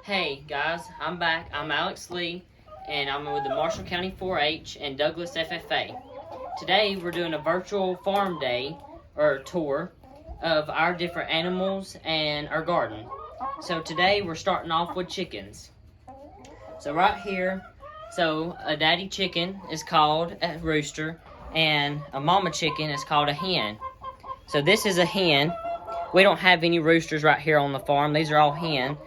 Hey guys, I'm back. I'm Alex Lee, and I'm with the Marshall County 4-H and Douglas FFA. Today we're doing a virtual farm day, or tour, of our different animals and our garden. So today we're starting off with chickens. So right here, a daddy chicken is called a rooster, and a mama chicken is called a hen. So this is a hen. We don't have any roosters right here on the farm. These are all hens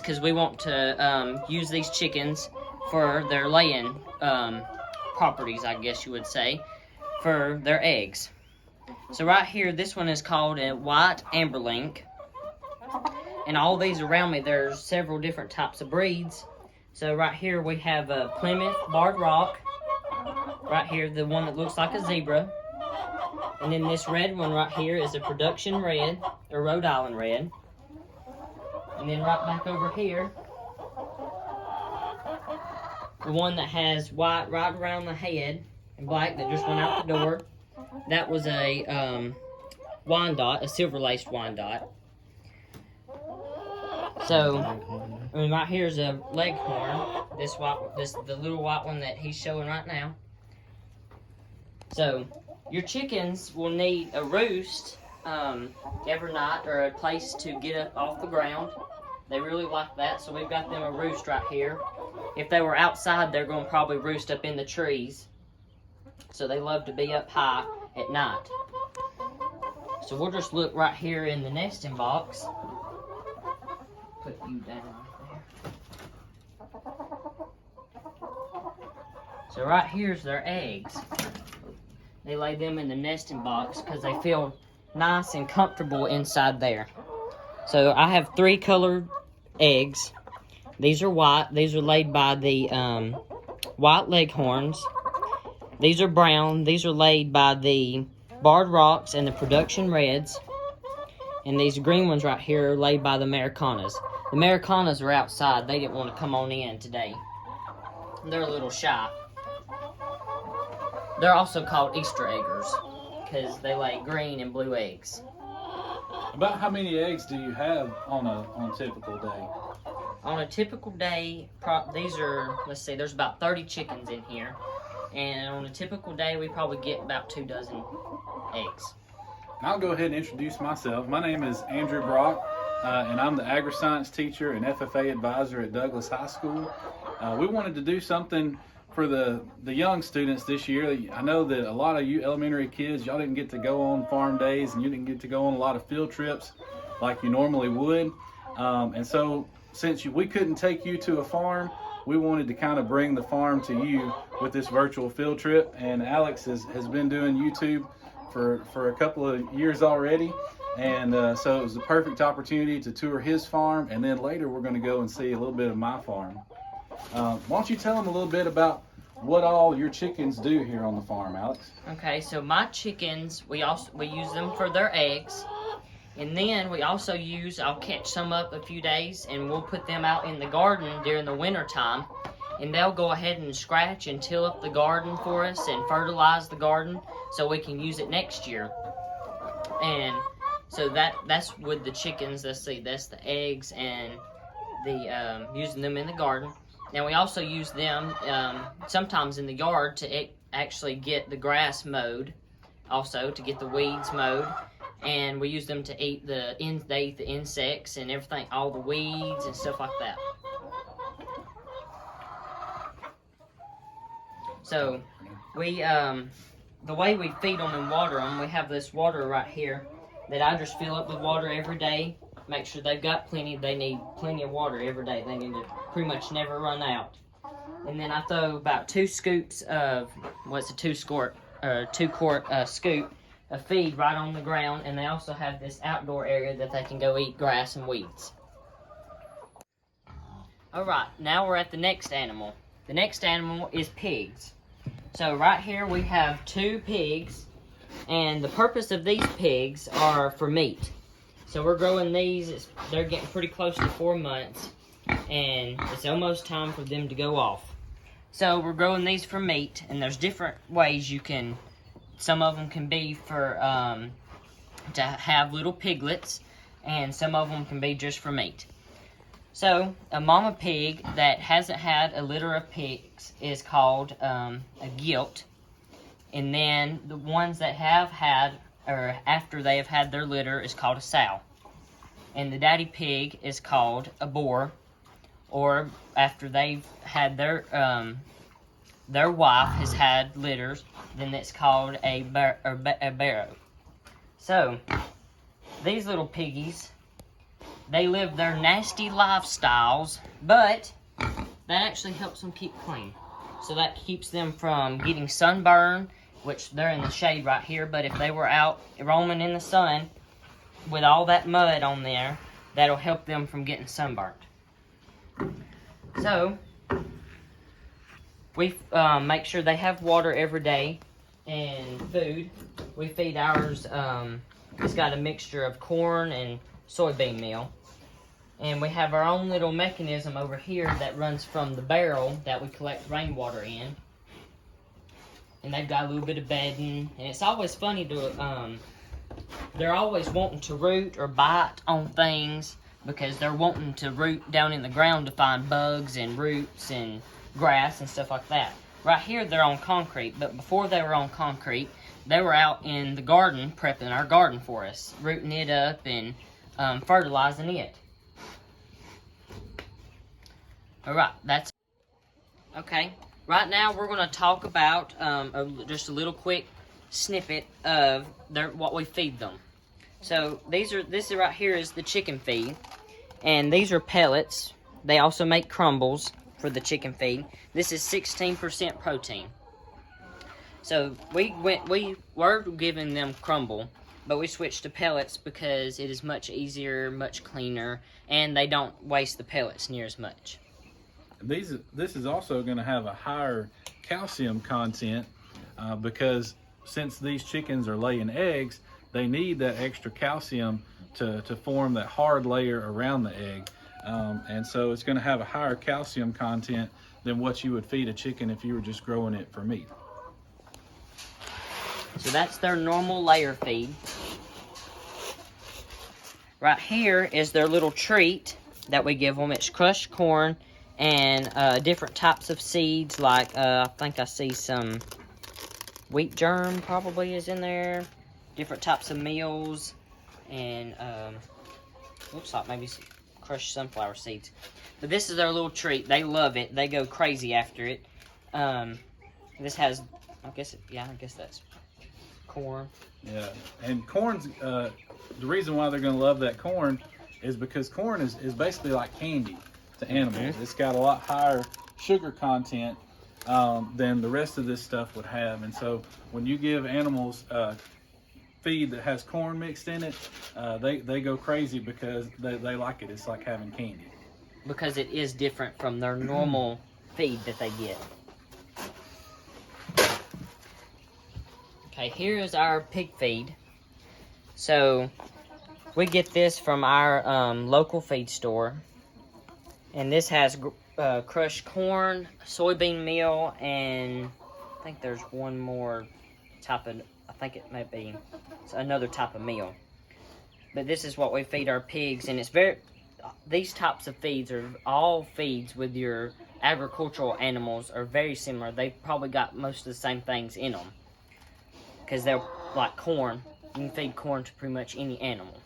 because we want to use these chickens for their laying properties, I guess you would say, for their eggs. So right here, this one is called a white amberlink. And all these around me, there's several different types of breeds. So right here we have a Plymouth Barred Rock. Right here, the one that looks like a zebra. And then this red one right here is a Production Red, or Rhode Island Red. And then right back over here, the one that has white right around the head and black that just went out the door. That was a Wyandotte, a silver-laced Wyandotte. So, right here is a Leghorn. The little white one that he's showing right now. So, your chickens will need a roost every night, or a place to get up off the ground. They really like that, so we've got them a roost right here. If they were outside, they're going to probably roost up in the trees. So they love to be up high at night. So we'll just look right here in the nesting box. Put you down right there. So right here's their eggs. They lay them in the nesting box because they feel nice and comfortable inside there. So I have 3 colored eggs. These are white. These are laid by the white Leghorns. These are brown. These are laid by the Barred Rocks and the Production Reds. And these green ones right here are laid by the Americanas. The Americanas are outside. They didn't want to come on in today. They're a little shy. They're also called Easter eggers because they lay green and blue eggs. About how many eggs do you have on a typical day? On a typical day, let's see, there's about 30 chickens in here. And on a typical day, we probably get about 2 dozen eggs. I'll go ahead and introduce myself. My name is Andrew Brock, and I'm the agri-science teacher and FFA advisor at Douglas High School. We wanted to do something for the young students this year. I know that a lot of you elementary kids, y'all didn't get to go on farm days, and you didn't get to go on a lot of field trips like you normally would. And so since we couldn't take you to a farm, we wanted to kind of bring the farm to you with this virtual field trip. And Alex has been doing YouTube for a couple of years already. And so it was the perfect opportunity to tour his farm. And then later we're going to go and see a little bit of my farm. Why don't you tell them a little bit about what all your chickens do here on the farm, Alex? Okay, so my chickens, we use them for their eggs. And then we also I'll catch some up a few days, and we'll put them out in the garden during the winter time. And they'll go ahead and scratch and till up the garden for us and fertilize the garden so we can use it next year. And so that's with the chickens. Let's see, that's the eggs and the using them in the garden. Now we also use them sometimes in the yard to actually get the grass mowed, also to get the weeds mowed. And we use them to eat they eat the insects and everything, all the weeds and stuff like that. So we, the way we feed them and water them, we have this water right here that I just fill up with water every day. Make sure they've got plenty. They need plenty of water every day. They need to pretty much never run out. And then I throw about 2 scoops of, what's a 2-quart scoop of feed right on the ground, and they also have this outdoor area that they can go eat grass and weeds. Alright, now we're at the next animal. The next animal is pigs. So right here we have 2 pigs, and the purpose of these pigs are for meat. So we're growing these, they're getting pretty close to 4 months, and it's almost time for them to go off. So we're growing these for meat, and there's different ways you can, some of them can be for, to have little piglets, and some of them can be just for meat. So, a mama pig that hasn't had a litter of pigs is called a gilt. And then the ones that have had, or after they have had their litter, is called a sow. And the daddy pig is called a boar, or after they've had their wife has had litters, then it's called a barrow. So, these little piggies, they live their nasty lifestyles, but that actually helps them keep clean. So that keeps them from getting sunburned, which they're in the shade right here, but if they were out roaming in the sun with all that mud on there, that'll help them from getting sunburned. So, we make sure they have water every day and food. We feed ours, it's got a mixture of corn and soybean meal. And we have our own little mechanism over here that runs from the barrel that we collect rainwater in. And they've got a little bit of bedding. And it's always funny to, they're always wanting to root or bite on things because they're wanting to root down in the ground to find bugs and roots and grass and stuff like that. Right here they're on concrete, but before they were on concrete, they were out in the garden prepping our garden for us, rooting it up and fertilizing it. Alright, that's okay. Right now we're going to talk about just a little quick snippet of what we feed them. So this right here is the chicken feed, and these are pellets. They also make crumbles for the chicken feed. This is 16% protein. So we were giving them crumble, but we switched to pellets because it is much easier, much cleaner, and they don't waste the pellets near as much. This is also going to have a higher calcium content because since these chickens are laying eggs, they need that extra calcium to form that hard layer around the egg. And so it's going to have a higher calcium content than what you would feed a chicken if you were just growing it for meat. So that's their normal layer feed. Right here is their little treat that we give them. It's crushed corn and different types of seeds, like I think I see some wheat germ probably is in there, different types of meals, and looks like maybe some crushed sunflower seeds. But this is their little treat. They love it. They go crazy after it. This has, I guess that's corn. Yeah, and corn's the reason why they're going to love that corn is because corn is basically like candy to animals. It's got a lot higher sugar content than the rest of this stuff would have, and so when you give animals feed that has corn mixed in it, they go crazy because they like it. It's like having candy. Because it is different from their normal feed that they get. Okay, here is our pig feed. So we get this from our local feed store. And this has crushed corn, soybean meal, and I think there's one more type of, I think it might be another type of meal. But this is what we feed our pigs, and it's these types of feeds are all feeds with your agricultural animals are very similar. They've probably got most of the same things in them. Because they're like corn. You can feed corn to pretty much any animal.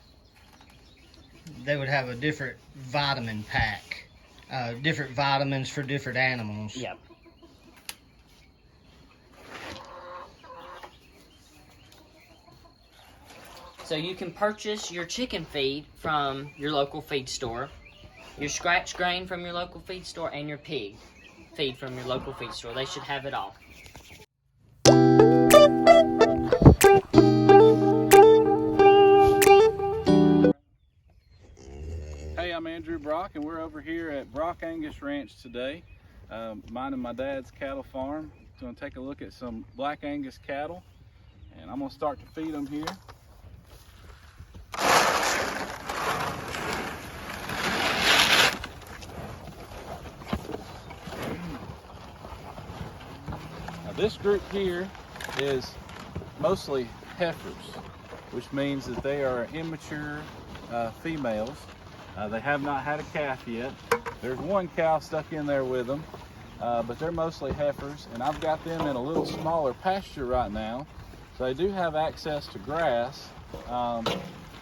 They would have a different vitamin pack. Different vitamins for different animals. Yep. So you can purchase your chicken feed from your local feed store, your scratch grain from your local feed store, and your pig feed from your local feed store. They should have it all. Hey, I'm Andrew Brock, and we're over here at Brock Angus Ranch today, minding my dad's cattle farm. Going to take a look at some Black Angus cattle, and I'm going to start to feed them here. Now, this group here is mostly heifers, which means that they are immature females. They have not had a calf yet. There's one cow stuck in there with them, but they're mostly heifers, and I've got them in a little smaller pasture right now. So they do have access to grass,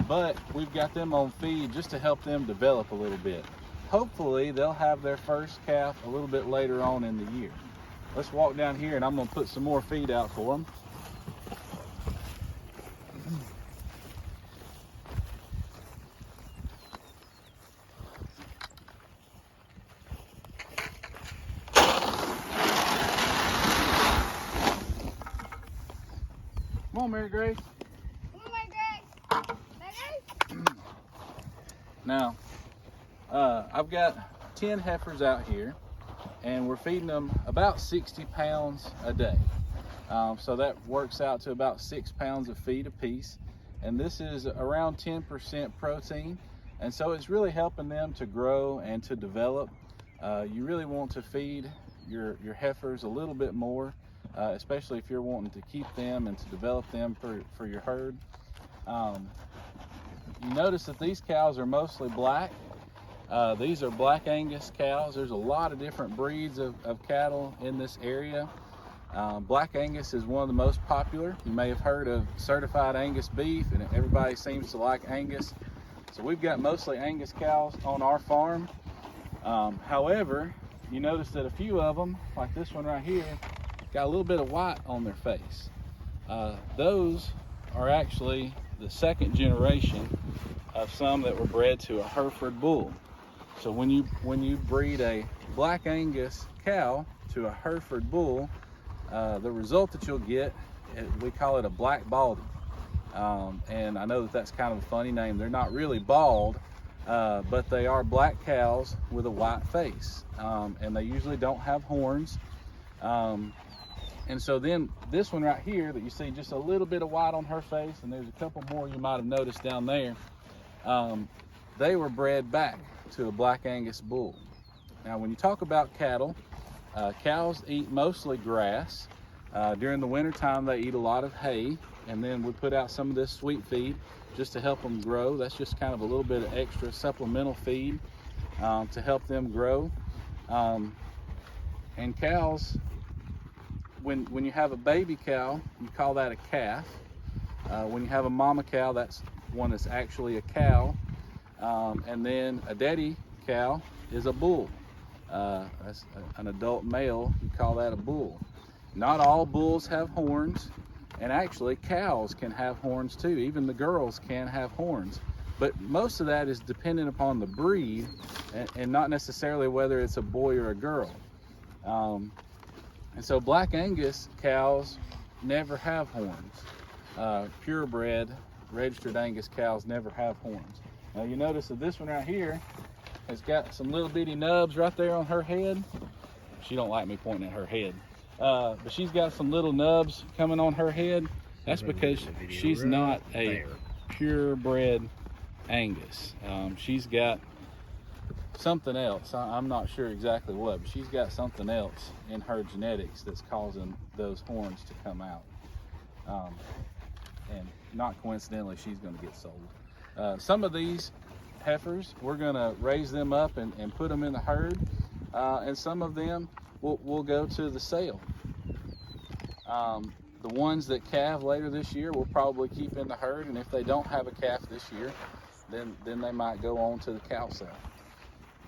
but we've got them on feed just to help them develop a little bit. Hopefully they'll have their first calf a little bit later on in the year. Let's walk down here and I'm gonna put some more feed out for them. Come on, Mary Grace. Come on, Mary Grace. Now, I've got 10 heifers out here, and we're feeding them about 60 pounds a day. So that works out to about 6 pounds of feed a piece. And this is around 10% protein. And so it's really helping them to grow and to develop. You really want to feed your heifers a little bit more, especially if you're wanting to keep them and to develop them for your herd. You notice that these cows are mostly black. These are black Angus cows. There's a lot of different breeds of cattle in this area. Black Angus is one of the most popular. You may have heard of certified Angus beef, and everybody seems to like Angus. So we've got mostly Angus cows on our farm. However, you notice that a few of them, like this one right here, got a little bit of white on their face. Those are actually the second generation of some that were bred to a Hereford bull. So when you breed a black Angus cow to a Hereford bull, the result that you'll get, we call it a black baldy. And I know that that's kind of a funny name. They're not really bald, but they are black cows with a white face. And they usually don't have horns. And so then this one right here that you see just a little bit of white on her face, and there's a couple more you might have noticed down there, they were bred back to a black Angus bull. Now when you talk about cattle, cows eat mostly grass. During the winter time they eat a lot of hay, and then we put out some of this sweet feed just to help them grow. That's just kind of a little bit of extra supplemental feed to help them grow. And cows, when you have a baby cow, you call that a calf. When you have a mama cow, that's one that's actually a cow. And then a daddy cow is a bull. That's an adult male, you call that a bull. Not all bulls have horns, and actually cows can have horns too. Even the girls can have horns. But most of that is dependent upon the breed and not necessarily whether it's a boy or a girl. And so black Angus cows never have horns. Purebred, registered Angus cows never have horns. Now you notice that this one right here has got some little bitty nubs right there on her head. She don't like me pointing at her head. But she's got some little nubs coming on her head. That's because she's not a purebred Angus. She's got something else. I'm not sure exactly what, but she's got something else in her genetics that's causing those horns to come out. And not coincidentally, she's going to get sold. Some of these heifers, we're going to raise them up and put them in the herd, and some of them we'll go to the sale. The ones that calve later this year we'll probably keep in the herd, and if they don't have a calf this year, then they might go on to the cow sale.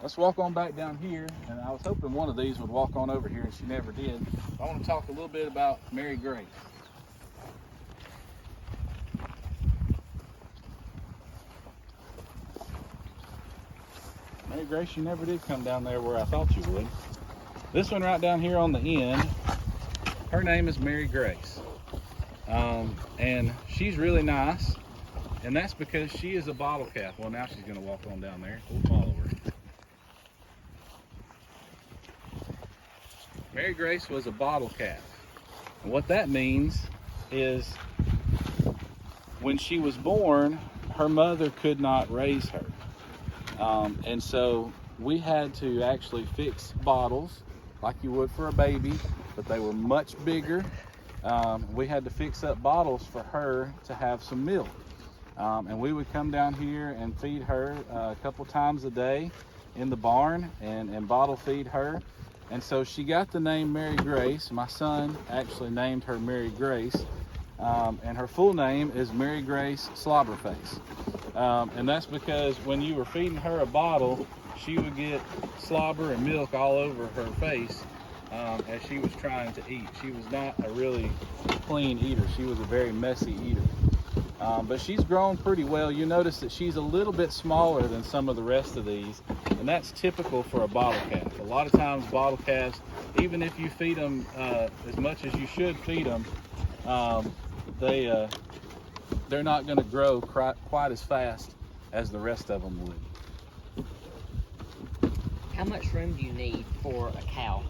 Let's walk on back down here, and I was hoping one of these would walk on over here, and she never did. I want to talk a little bit about Mary Grace. Mary Grace, you never did come down there where I thought you would. This one right down here on the end, her name is Mary Grace. And she's really nice, and that's because she is a bottle calf. Well, now she's going to walk on down there. We'll follow her. Mary Grace was a bottle calf. And what that means is when she was born, her mother could not raise her. And so we had to actually fix bottles like you would for a baby, but they were much bigger. We had to fix up bottles for her to have some milk. And we would come down here and feed her a couple times a day in the barn and bottle feed her. And so she got the name Mary Grace. My son actually named her Mary Grace. And her full name is Mary Grace Slobberface. And that's because when you were feeding her a bottle, she would get slobber and milk all over her face as she was trying to eat. She was not a really clean eater. She was a very messy eater. But she's grown pretty well. You notice that she's a little bit smaller than some of the rest of these, and that's typical for a bottle calf. A lot of times bottle calves, even if you feed them as much as you should feed them, they're not going to grow quite as fast as the rest of them would. How much room do you need for a cow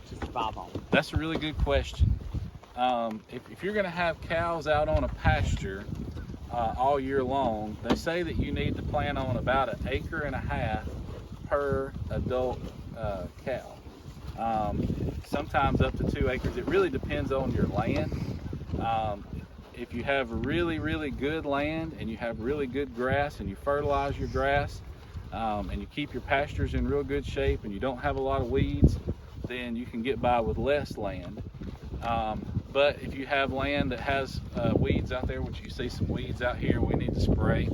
to survive on? That's a really good question. If you're going to have cows out on a pasture all year long, they say that you need to plan on about 1.5 acres per adult cow. Sometimes up to 2 acres. It really depends on your land. If you have really, really good land and you have really good grass and you fertilize your grass and you keep your pastures in real good shape and you don't have a lot of weeds, then you can get by with less land. But if you have land that has weeds out there, which you see some weeds out here, we need to spray.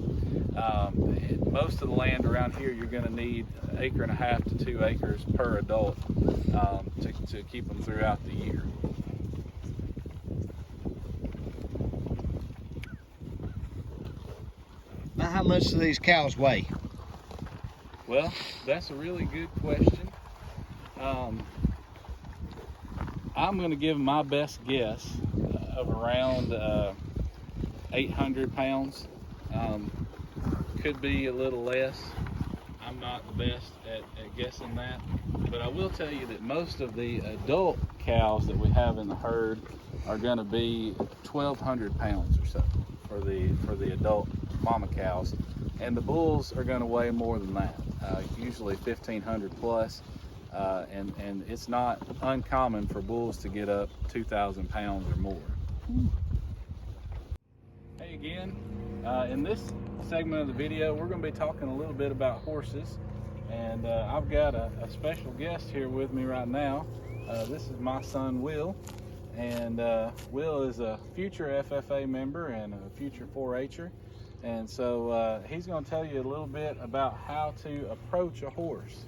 Most of the land around here, you're going to need 1.5 acres to 2 acres per adult to keep them throughout the year. Now, how much do these cows weigh? Well, that's a really good question. I'm going to give my best guess of around 800 pounds. Could be a little less. I'm not the best at guessing that, but I will tell you that most of the adult cows that we have in the herd are going to be 1,200 pounds or so for the adult mama cows, and the bulls are going to weigh more than that, usually 1,500 plus. And it's not uncommon for bulls to get up 2,000 pounds or more. Hey again, in this segment of the video, we're going to be talking a little bit about horses, and I've got a special guest here with me right now. This is my son Will, and Will is a future FFA member and a future 4-H'er, and so he's going to tell you a little bit about how to approach a horse.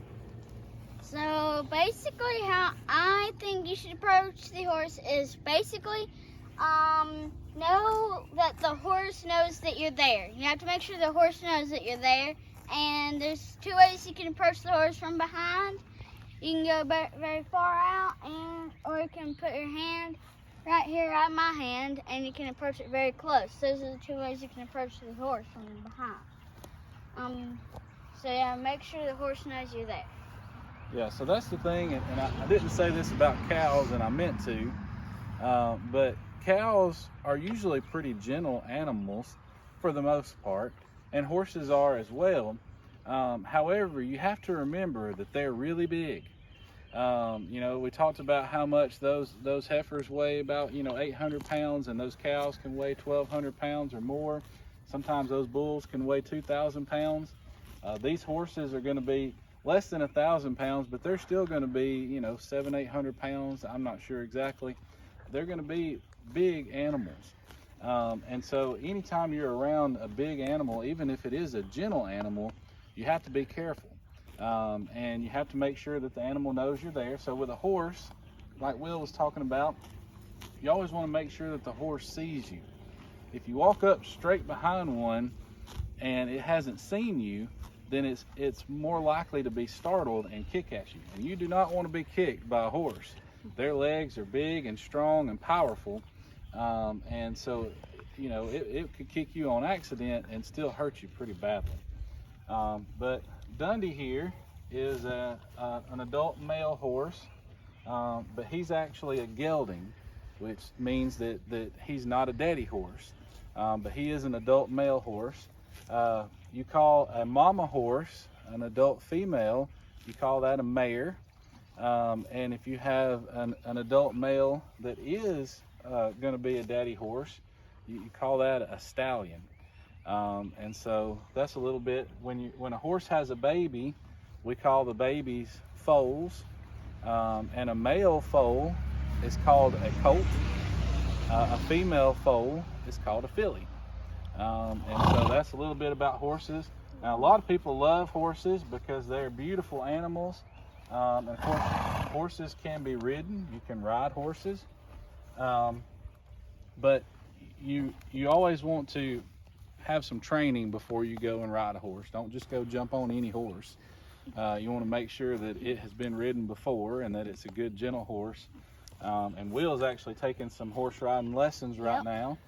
So basically how I think you should approach the horse is basically know that the horse knows that you're there. You have to make sure the horse knows that you're there, and there's 2 ways you can approach the horse from behind. You can go very far out, or you can put your hand right here on my hand and you can approach it very close. Those are the 2 ways you can approach the horse from behind. So yeah, make sure the horse knows you're there. Yeah, so that's the thing, and I didn't say this about cows, and I meant to, but cows are usually pretty gentle animals for the most part, and horses are as well. However, you have to remember that they're really big. You know, we talked about how much those heifers weigh, about 800 pounds, and those cows can weigh 1,200 pounds or more. Sometimes those bulls can weigh 2,000 pounds. These horses are going to be less than 1,000 pounds, but they're still going to be 700-800 pounds. I'm not sure exactly. They're going to be big animals, and so anytime you're around a big animal, even if it is a gentle animal, you have to be careful, and you have to make sure that the animal knows you're there. So with a horse, like Will was talking about, you always want to make sure that the horse sees you. If you walk up straight behind one and it hasn't seen you, then it's more likely to be startled and kick at you. And you do not want to be kicked by a horse. Their legs are big and strong and powerful, and so it could kick you on accident and still hurt you pretty badly. But Dundee here is an adult male horse, but he's actually a gelding, which means that he's not a daddy horse, but he is an adult male horse. You call a mama horse, an adult female, you call that a mare. And if you have an adult male that is going to be a daddy horse, you call that a stallion. And so that's a little bit, when a horse has a baby, we call the babies foals. And a male foal is called a colt. A female foal is called a filly. And so that's a little bit about horses. Now, a lot of people love horses because they're beautiful animals. And of course, horses can be ridden. You can ride horses. But you always want to have some training before you go and ride a horse. Don't just go jump on any horse. You want to make sure that it has been ridden before and that it's a good, gentle horse. And Will's actually taking some horse riding lessons right now,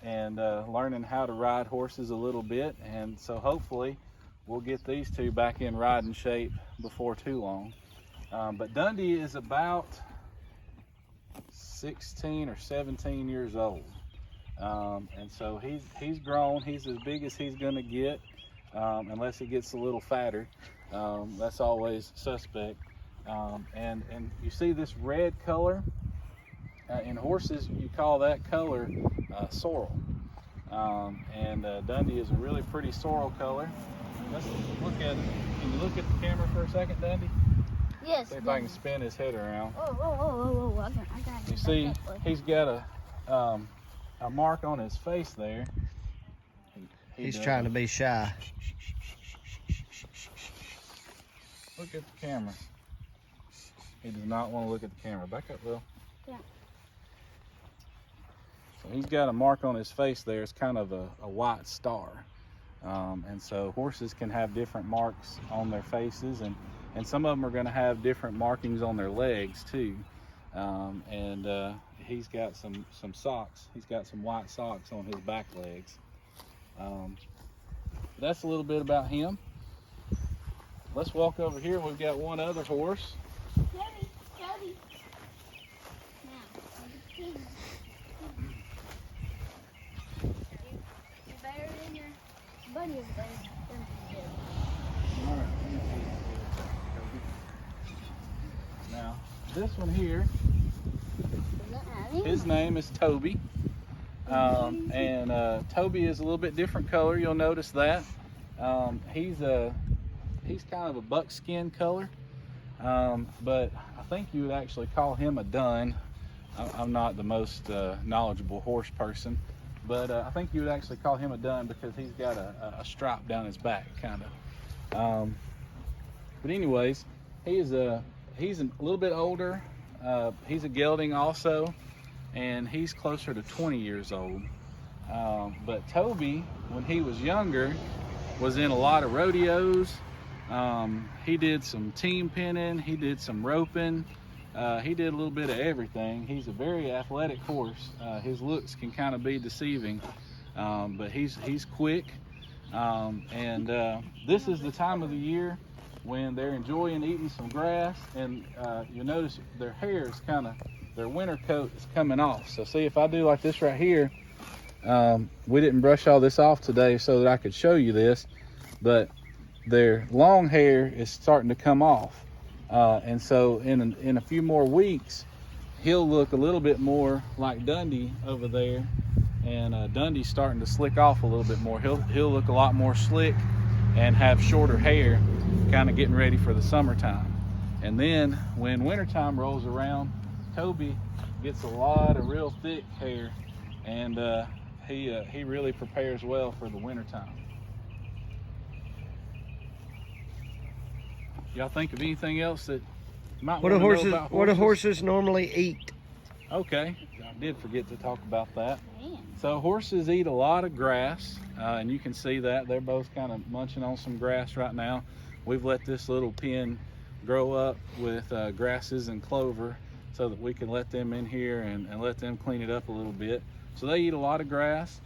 and learning how to ride horses a little bit. And so hopefully we'll get these two back in riding shape before too long. But Dundee is about 16 or 17 years old. And so he's grown. He's as big as he's going to get, unless he gets a little fatter. That's always suspect. And you see this red color? In horses, you call that color sorrel. And Dundee is a really pretty sorrel color. Let's look at it. Can you look at the camera for a second, Dundee? Yes. See if I can spin his head around. Oh, I got it. You see, he's got a mark on his face there. He's trying to be shy. Look at the camera. He does not want to look at the camera. Back up, Will. Yeah. So he's got a mark on his face there. It's kind of a white star. And so horses can have different marks on their faces, and some of them are going to have different markings on their legs too. He's got some socks. He's got some white socks on his back legs. That's a little bit about him. Let's walk over here. We've got one other horse. Toby. Now, you're better than your buddy over there. All right. Now, this one here, his name is Toby. Toby is a little bit different color. You'll notice that. He's kind of a buckskin color, but I think you would actually call him a dun. I'm not the most knowledgeable horse person, but I think you would actually call him a dun because he's got a stripe down his back, kind of. But anyways, he's a little bit older. He's a gelding also, and he's closer to 20 years old. But Toby, when he was younger, was in a lot of rodeos. He did some team pinning, he did some roping, he did a little bit of everything. He's a very athletic horse. His looks can kind of be deceiving, but he's quick. This is the time of the year when they're enjoying eating some grass, and you'll notice their hair is their winter coat is coming off. So see, if I do like this right here, we didn't brush all this off today so that I could show you this, but their long hair is starting to come off. And so in a few more weeks, he'll look a little bit more like Dundee over there. And Dundee's starting to slick off a little bit more. He'll look a lot more slick and have shorter hair, kind of getting ready for the summertime. And then when wintertime rolls around, Toby gets a lot of real thick hair, and he really prepares well for the wintertime. Y'all think of anything else that you might want to know about horses? What do horses normally eat? Okay, I did forget to talk about that. Man. So horses eat a lot of grass, and you can see that they're both kind of munching on some grass right now. We've let this little pen grow up with grasses and clover so that we can let them in here and let them clean it up a little bit. So they eat a lot of grass.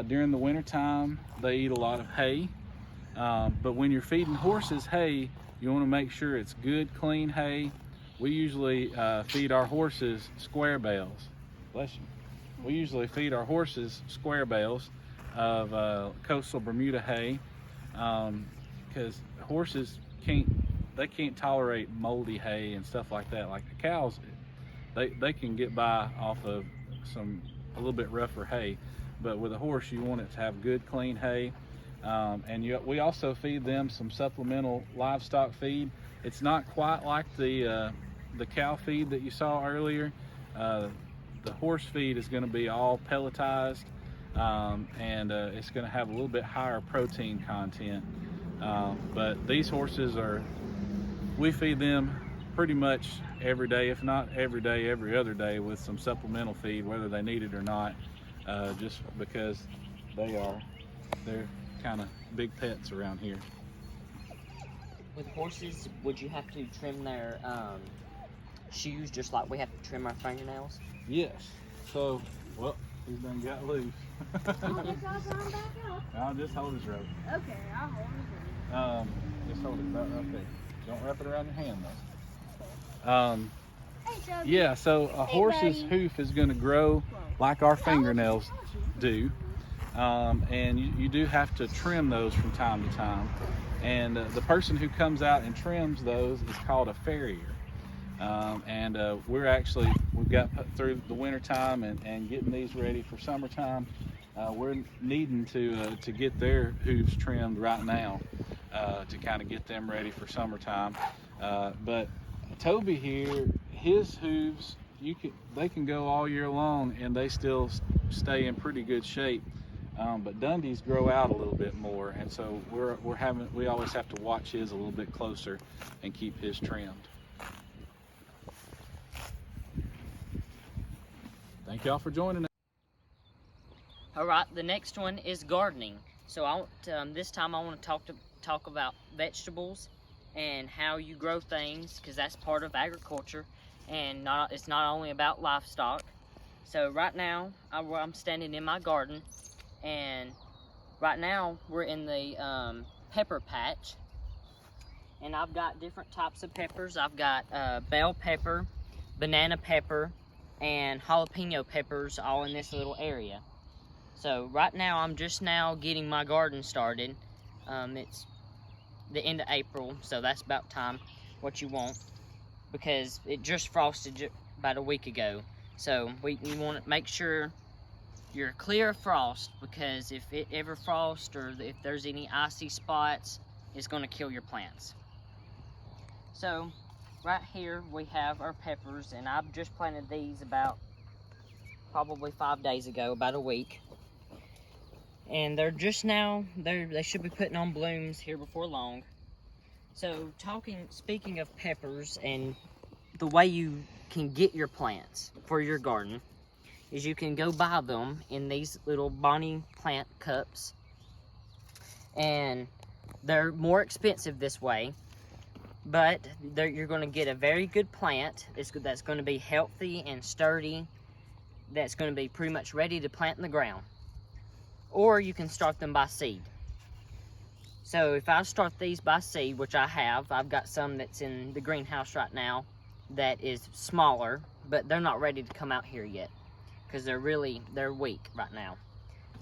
During the winter time, they eat a lot of hay. But when you're feeding horses hay, you want to make sure it's good, clean hay. We usually feed our horses square bales. Bless you. We usually feed our horses square bales of coastal Bermuda hay, because horses can't tolerate moldy hay and stuff like that. Like the cows, they can get by off of a little bit rougher hay, but with a horse, you want it to have good, clean hay. We also feed them some supplemental livestock feed. It's not quite like the cow feed that you saw earlier. The horse feed is going to be all pelletized, and it's going to have a little bit higher protein content. But these horses we feed them pretty much every day, if not every day, every other day, with some supplemental feed, whether they need it or not, just because they're kind of big pets around here. With horses, would you have to trim their shoes just like we have to trim our fingernails? Yes. So, well, he's done got loose. I'll just hold his rope. Okay, I'll hold it. Just hold it right there. Don't wrap it around your hand though. Hey, Toby. Yeah, so a horse's hoof is going to grow like our fingernails do. And you do have to trim those from time to time. And the person who comes out and trims those is called a farrier. We've got through the winter time and getting these ready for summertime. We're needing to get their hooves trimmed right now to kind of get them ready for summertime. But Toby here, his hooves, they can go all year long and they still stay in pretty good shape. But Dundee's grow out a little bit more, and so we always have to watch his a little bit closer and keep his trimmed. Thank y'all for joining us. All right, the next one is gardening. So this time I want to talk about vegetables and how you grow things, because that's part of agriculture, and it's not only about livestock. So right now I'm standing in my garden, and right now we're in the pepper patch, and I've got different types of peppers. I've got bell pepper, banana pepper, and jalapeno peppers all in this little area. So right now I'm just now getting my garden started. It's the end of April, so that's about time what you want, because it just frosted about a week ago. So you want to make sure you're clear of frost, because if it ever frosts or if there's any icy spots, it's going to kill your plants. So right here we have our peppers, and I've just planted these about probably 5 days ago, about a week. And they're just now, they should be putting on blooms here before long. So speaking of peppers and the way you can get your plants for your garden, is you can go buy them in these little Bonnie plant cups. And they're more expensive this way, but you're going to get a very good plant that's going to be healthy and sturdy, that's going to be pretty much ready to plant in the ground. Or you can start them by seed. So if I start these by seed, which I've got some that's in the greenhouse right now that is smaller, but they're not ready to come out here yet, because they're weak right now.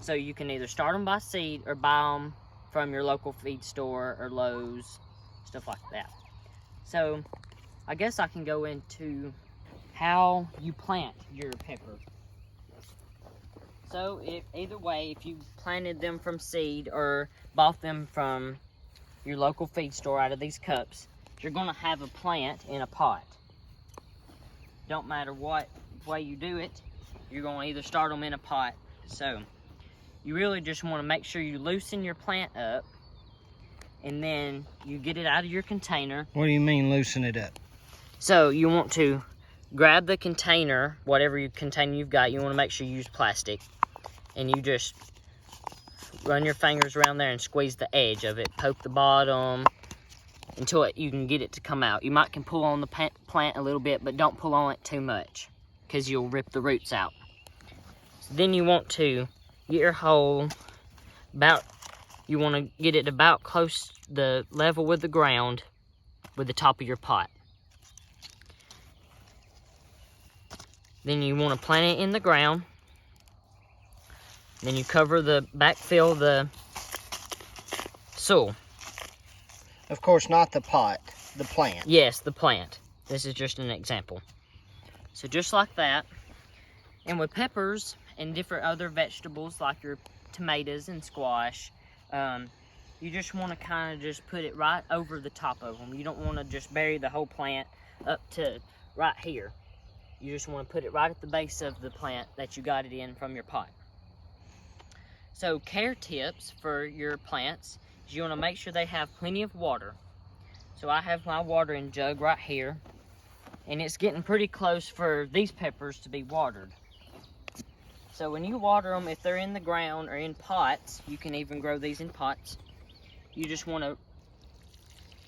So you can either start them by seed or buy them from your local feed store or Lowe's, stuff like that. So I guess I can go into how you plant your pepper. So either way, if you planted them from seed or bought them from your local feed store out of these cups, you're going to have a plant in a pot. Don't matter what way you do it, you're going to either start them in a pot. So you really just want to make sure you loosen your plant up, and then you get it out of your container. What do you mean loosen it up? So you want to grab the container, whatever container you've got. You want to make sure you use plastic, and you just run your fingers around there and squeeze the edge of it, poke the bottom until you can get it to come out. You can pull on the plant a little bit, but don't pull on it too much, because you'll rip the roots out. So then you want to get your hole you want to get it about close to the level with the ground with the top of your pot. Then you want to plant it in the ground. Then you backfill the soil. Of course, not the pot, the plant. Yes, the plant. This is just an example. So just like that. And with peppers, and different other vegetables like your tomatoes and squash. You just want to kind of just put it right over the top of them. You don't want to just bury the whole plant up to right here. You just want to put it right at the base of the plant that you got it in from your pot. So care tips for your plants is you want to make sure they have plenty of water. So I have my watering jug right here, and it's getting pretty close for these peppers to be watered. So when you water them, if they're in the ground or in pots, you can even grow these in pots. You just want to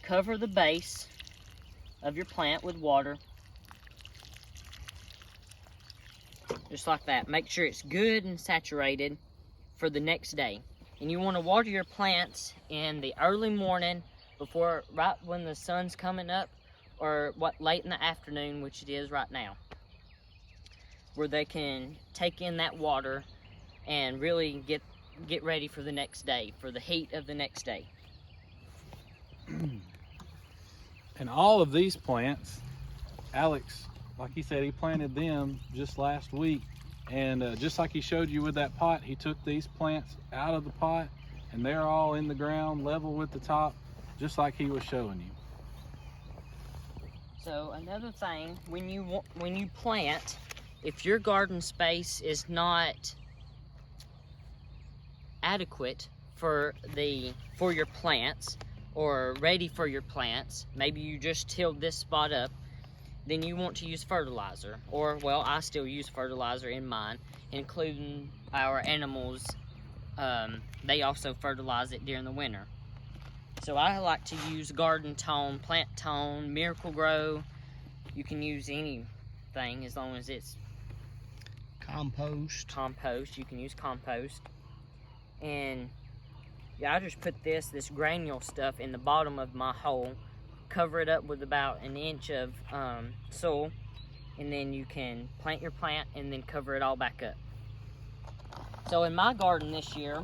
cover the base of your plant with water. Just like that. Make sure it's good and saturated for the next day. And you want to water your plants in the early morning, before, right when the sun's coming up, or late in the afternoon, which it is right now, where they can take in that water and really get ready for the next day, for the heat of the next day. And all of these plants, Alex, like he said, he planted them just last week, and just like he showed you with that pot, he took these plants out of the pot and they're all in the ground level with the top, just like he was showing you. So another thing, when you plant, if your garden space is not adequate for your plants or ready for your plants, maybe you just tilled this spot up, then you want to use fertilizer. Or, well, I still use fertilizer in mine, including our animals. They also fertilize it during the winter. So I like to use Garden Tone, Plant Tone, Miracle Grow. You can use anything as long as it's compost. You can use compost. And yeah, I just put this granule stuff in the bottom of my hole, cover it up with about an inch of soil, and then you can plant your plant and then cover it all back up. So in my garden this year,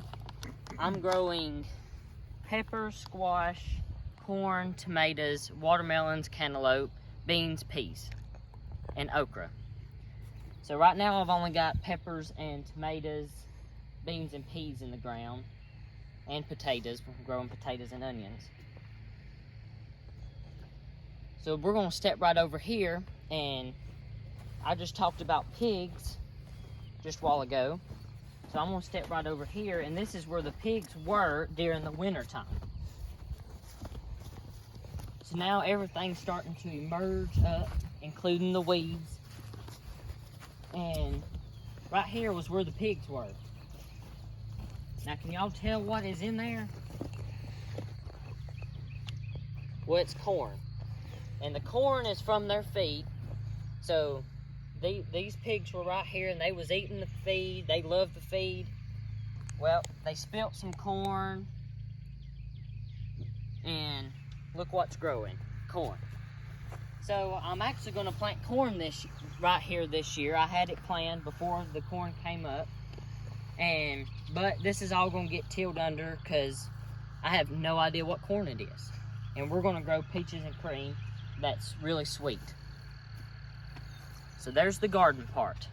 I'm growing peppers, squash, corn, tomatoes, watermelons, cantaloupe, beans, peas, and okra. So right now I've only got peppers and tomatoes, beans and peas in the ground, and potatoes. We're growing potatoes and onions. So we're going to step right over here, and I just talked about pigs just a while ago. So I'm going to step right over here, and this is where the pigs were during the winter time. So now everything's starting to emerge up, including the weeds. And right here was where the pigs were. Now can y'all tell what is in there? Well, it's corn. And the corn is from their feed. So these pigs were right here, and they was eating the feed. They loved the feed. Well, they spilt some corn, and look what's growing, corn. So I'm actually going to plant corn right here this year. I had it planned before the corn came up, but this is all going to get tilled under because I have no idea what corn it is. And we're going to grow peaches and cream that's really sweet. So there's the garden part.